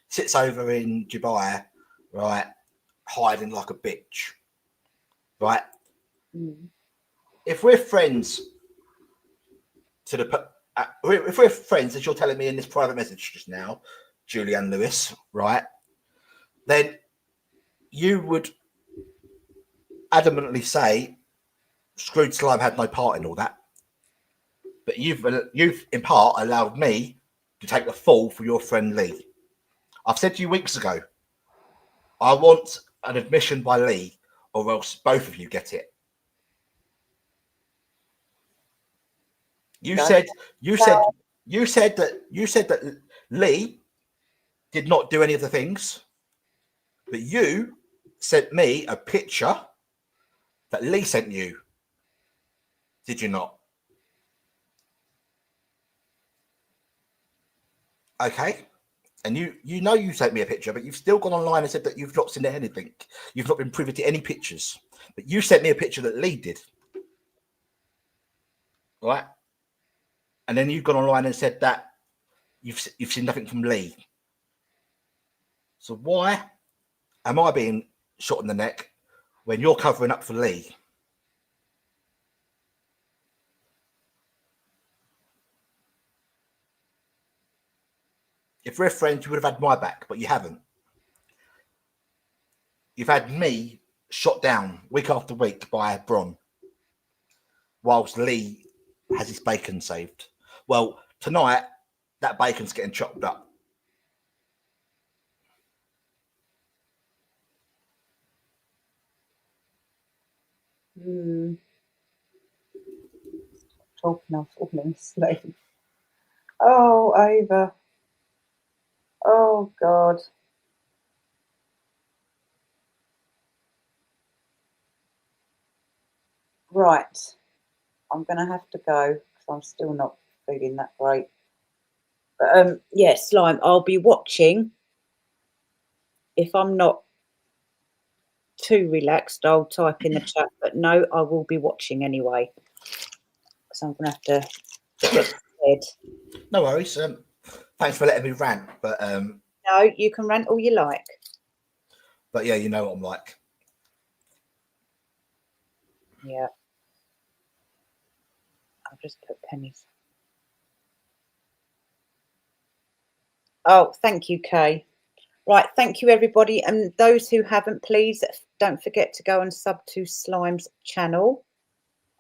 sits over in Dubai, right, hiding like a bitch, right? Mm. If we're friends if we're friends, as you're telling me in this private message just now, Julianne Lewis, right, then you would adamantly say Screwed Slime had no part in all that. But you've in part allowed me to take the fall for your friend Lee. I've said to you weeks ago, I want an admission by Lee, or else both of you get it. You said that Lee did not do any of the things, but you sent me a picture that Lee sent you. Did you not? Okay. And you know you sent me a picture, but you've still gone online and said that you've not seen anything. You've not been privy to any pictures. But you sent me a picture that Lee did. Right? And then you've gone online and said that you've seen nothing from Lee. So why am I being shot in the neck when you're covering up for Lee? If we're friends, you would have had my back, but you haven't. You've had me shot down week after week by Bron, whilst Lee has his bacon saved. Well, tonight, that bacon's getting chopped up. Talking of falling asleep. Oh, Ava. Oh, God. Right. I'm going to have to go because I'm still not feeling that great. But, yeah, Slime, I'll be watching. If I'm not too relaxed, I'll type in the chat. But no, I will be watching anyway. Because I'm going to have to get to bed. No worries. Thanks for letting me rant. But no, you can rant all you like. But yeah, you know what I'm like. Yeah. I'll just put pennies. Oh, thank you, Kay. Right, thank you, everybody. And those who haven't, please don't forget to go and sub to Slime's channel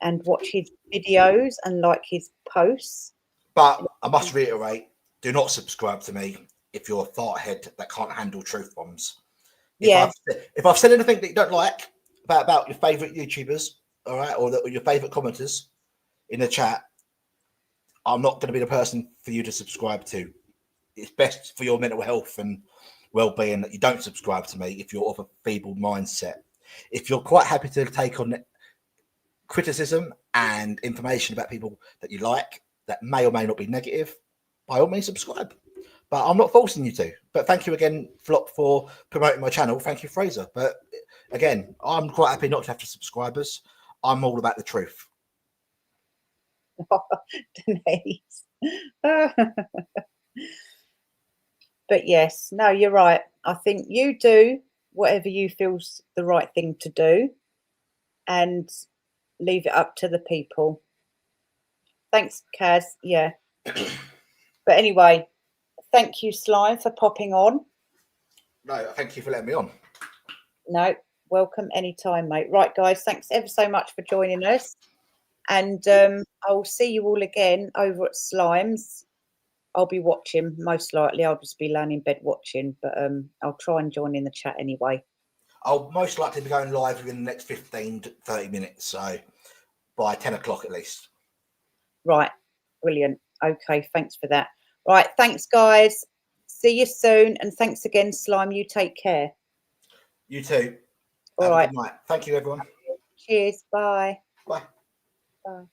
and watch his videos and like his posts. But I must reiterate, do not subscribe to me if you're a fart head that can't handle truth bombs. If I've said anything that you don't like about your favourite YouTubers, all right, or your favourite commenters in the chat, I'm not going to be the person for you to subscribe to. It's best for your mental health and well-being that you don't subscribe to me if you're of a feeble mindset. If you're quite happy to take on criticism and information about people that you like that may or may not be negative, by all means subscribe. But I'm not forcing you to. But thank you again, Flop, for promoting my channel. Thank you, Fraser. But again, I'm quite happy not to have to subscribers. I'm all about the truth. Denise. But yes, no, you're right. I think you do whatever you feel's the right thing to do and leave it up to the people. Thanks, Kaz. Yeah. But anyway, thank you, Slime, for popping on. No, thank you for letting me on. No, welcome anytime, mate. Right, guys, thanks ever so much for joining us. And I'll see you all again over at Slime's. I'll be watching, most likely. I'll just be laying in bed watching, but I'll try and join in the chat anyway. I'll most likely be going live within the next 15 to 30 minutes, so by 10 o'clock at least. Right, brilliant. Okay, thanks for that. Right, thanks, guys. See you soon, and thanks again, Slime. You take care. You too. All right. Good night. Thank you, everyone. Cheers. Bye. Bye. Bye.